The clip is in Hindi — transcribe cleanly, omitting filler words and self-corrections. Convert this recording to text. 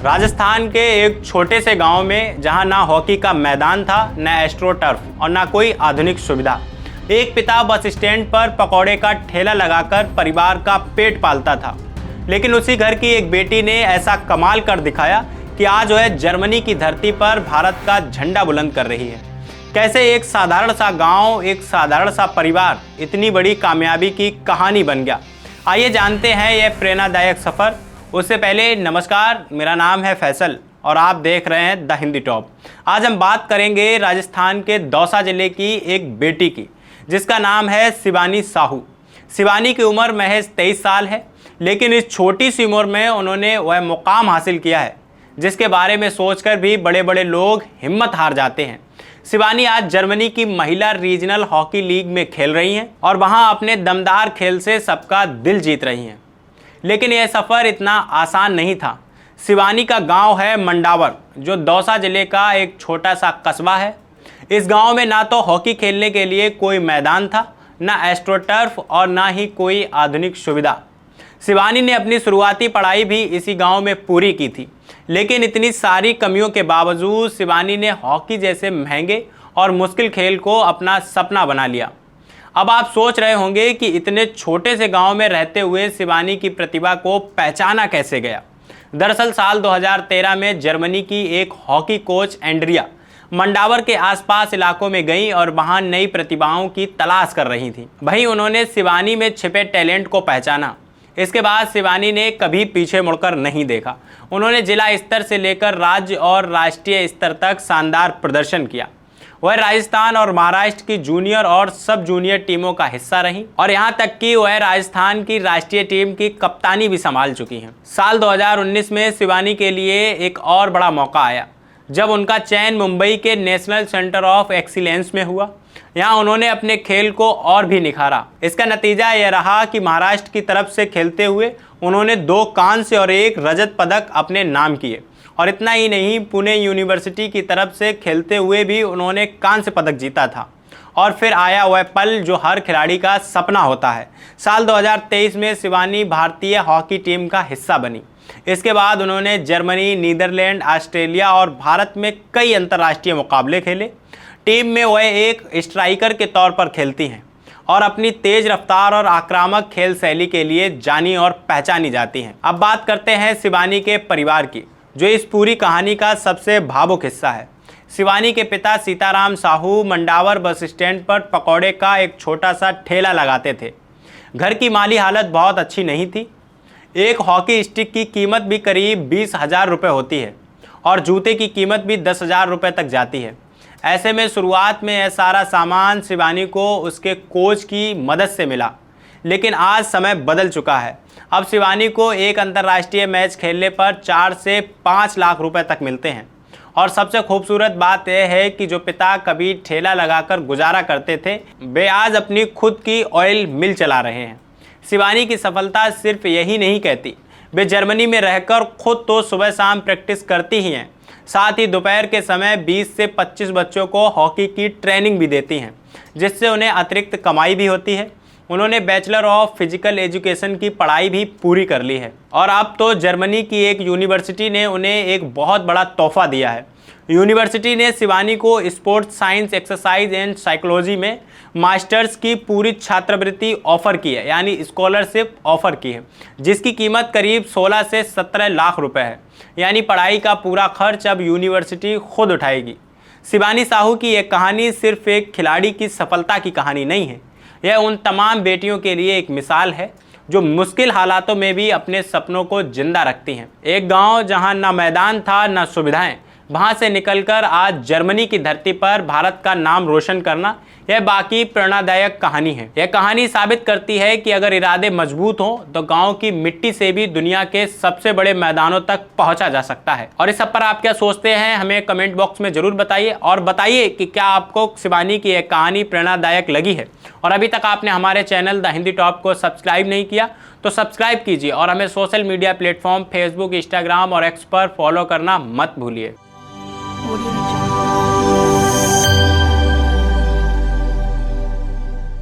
राजस्थान के एक छोटे से गांव में जहां ना हॉकी का मैदान था, न एस्ट्रो टर्फ और ना कोई आधुनिक सुविधा, एक पिता बस स्टैंड पर पकौड़े का ठेला लगाकर परिवार का पेट पालता था। लेकिन उसी घर की एक बेटी ने ऐसा कमाल कर दिखाया कि आज वह जर्मनी की धरती पर भारत का झंडा बुलंद कर रही है। कैसे एक साधारण सा गांव, एक साधारण सा परिवार इतनी बड़ी कामयाबी की कहानी बन गया, आइए जानते हैं यह प्रेरणादायक सफ़र। उससे पहले नमस्कार, मेरा नाम है फैसल और आप देख रहे हैं द हिंदी टॉप। आज हम बात करेंगे राजस्थान के दौसा ज़िले की एक बेटी की, जिसका नाम है शिवानी साहू। शिवानी की उम्र महज 23 साल है, लेकिन इस छोटी सी उम्र में उन्होंने वह मुकाम हासिल किया है जिसके बारे में सोचकर भी बड़े बड़े लोग हिम्मत हार जाते हैं। शिवानी आज जर्मनी की महिला रीजनल हॉकी लीग में खेल रही हैं और वहां अपने दमदार खेल से सबका दिल जीत रही हैं। लेकिन यह सफ़र इतना आसान नहीं था। शिवानी का गांव है मंडावर, जो दौसा ज़िले का एक छोटा सा कस्बा है। इस गांव में ना तो हॉकी खेलने के लिए कोई मैदान था, ना एस्ट्रोटर्फ और ना ही कोई आधुनिक सुविधा। शिवानी ने अपनी शुरुआती पढ़ाई भी इसी गांव में पूरी की थी, लेकिन इतनी सारी कमियों के बावजूद शिवानी ने हॉकी जैसे महंगे और मुश्किल खेल को अपना सपना बना लिया। अब आप सोच रहे होंगे कि इतने छोटे से गांव में रहते हुए शिवानी की प्रतिभा को पहचाना कैसे गया। दरअसल साल 2013 में जर्मनी की एक हॉकी कोच एंड्रिया मंडावर के आसपास इलाकों में गई और वहां नई प्रतिभाओं की तलाश कर रही थी। वहीं उन्होंने शिवानी में छिपे टैलेंट को पहचाना। इसके बाद शिवानी ने कभी पीछे मुड़कर नहीं देखा। उन्होंने जिला स्तर से लेकर राज्य और राष्ट्रीय स्तर तक शानदार प्रदर्शन किया। वह राजस्थान और महाराष्ट्र की जूनियर और सब जूनियर टीमों का हिस्सा रही और यहां तक कि वह राजस्थान की राष्ट्रीय टीम की कप्तानी भी संभाल चुकी हैं। साल 2019 में शिवानी के लिए एक और बड़ा मौका आया, जब उनका चयन मुंबई के नेशनल सेंटर ऑफ एक्सीलेंस में हुआ। यहाँ उन्होंने अपने खेल को और भी निखारा। इसका नतीजा यह रहा कि महाराष्ट्र की तरफ से खेलते हुए उन्होंने 2 कांस्य और 1 रजत पदक अपने नाम किए। और इतना ही नहीं, पुणे यूनिवर्सिटी की तरफ से खेलते हुए भी उन्होंने कांस्य पदक जीता था। और फिर आया वह पल जो हर खिलाड़ी का सपना होता है। साल 2023 में शिवानी भारतीय हॉकी टीम का हिस्सा बनी। इसके बाद उन्होंने जर्मनी, नीदरलैंड, ऑस्ट्रेलिया और भारत में कई अंतर्राष्ट्रीय मुकाबले खेले। टीम में वह एक स्ट्राइकर के तौर पर खेलती हैं और अपनी तेज रफ्तार और आक्रामक खेल शैली के लिए जानी और पहचानी जाती हैं। अब बात करते हैं शिवानी के परिवार की, जो इस पूरी कहानी का सबसे भावुक हिस्सा है। शिवानी के पिता सीताराम साहू मंडावर बस स्टैंड पर पकौड़े का एक छोटा सा ठेला लगाते थे। घर की माली हालत बहुत अच्छी नहीं थी। एक हॉकी स्टिक की कीमत भी करीब 20,000 रुपये होती है और जूते की कीमत भी 10,000 रुपये तक जाती है। ऐसे में शुरुआत में यह सारा सामान शिवानी को उसके कोच की मदद से मिला, लेकिन आज समय बदल चुका है। अब शिवानी को एक अंतर्राष्ट्रीय मैच खेलने पर 4 से 5 लाख रुपए तक मिलते हैं। और सबसे खूबसूरत बात यह है कि जो पिता कभी ठेला लगाकर गुजारा करते थे, वे आज अपनी खुद की ऑयल मिल चला रहे हैं। शिवानी की सफलता सिर्फ यही नहीं कहती, वे जर्मनी में रहकर खुद तो सुबह शाम प्रैक्टिस करती ही हैं, साथ ही दोपहर के समय 20 से 25 बच्चों को हॉकी की ट्रेनिंग भी देती हैं, जिससे उन्हें अतिरिक्त कमाई भी होती है। उन्होंने बैचलर ऑफ फिजिकल एजुकेशन की पढ़ाई भी पूरी कर ली है और अब तो जर्मनी की एक यूनिवर्सिटी ने उन्हें एक बहुत बड़ा तोहफा दिया है। यूनिवर्सिटी ने शिवानी को sports science, exercise and psychology में मास्टर्स की पूरी छात्रवृत्ति ऑफर की है, यानी स्कॉलरशिप ऑफर की है, जिसकी कीमत करीब 16 से 17 लाख रुपए है। यानी पढ़ाई का पूरा खर्च अब यूनिवर्सिटी खुद उठाएगी। शिवानी साहू की यह कहानी सिर्फ एक खिलाड़ी की सफलता की कहानी नहीं है, यह उन तमाम बेटियों के लिए एक मिसाल है जो मुश्किल हालातों में भी अपने सपनों को जिंदा रखती हैं। एक गांव जहां ना मैदान था, ना सुविधाएं, वहां से निकलकर आज जर्मनी की धरती पर भारत का नाम रोशन करना, यह बाकी प्रेरणादायक कहानी है। यह कहानी साबित करती है कि अगर इरादे मजबूत हों तो गांव की मिट्टी से भी दुनिया के सबसे बड़े मैदानों तक पहुंचा जा सकता है। और इस सब पर आप क्या सोचते हैं, हमें कमेंट बॉक्स में जरूर बताइए और बताइए कि क्या आपको शिवानी की यह कहानी प्रेरणादायक लगी है। और अभी तक आपने हमारे चैनल द हिंदी टॉप को सब्सक्राइब नहीं किया तो सब्सक्राइब कीजिए और हमें social media platform Facebook, Instagram और एक्स पर फॉलो करना मत भूलिए।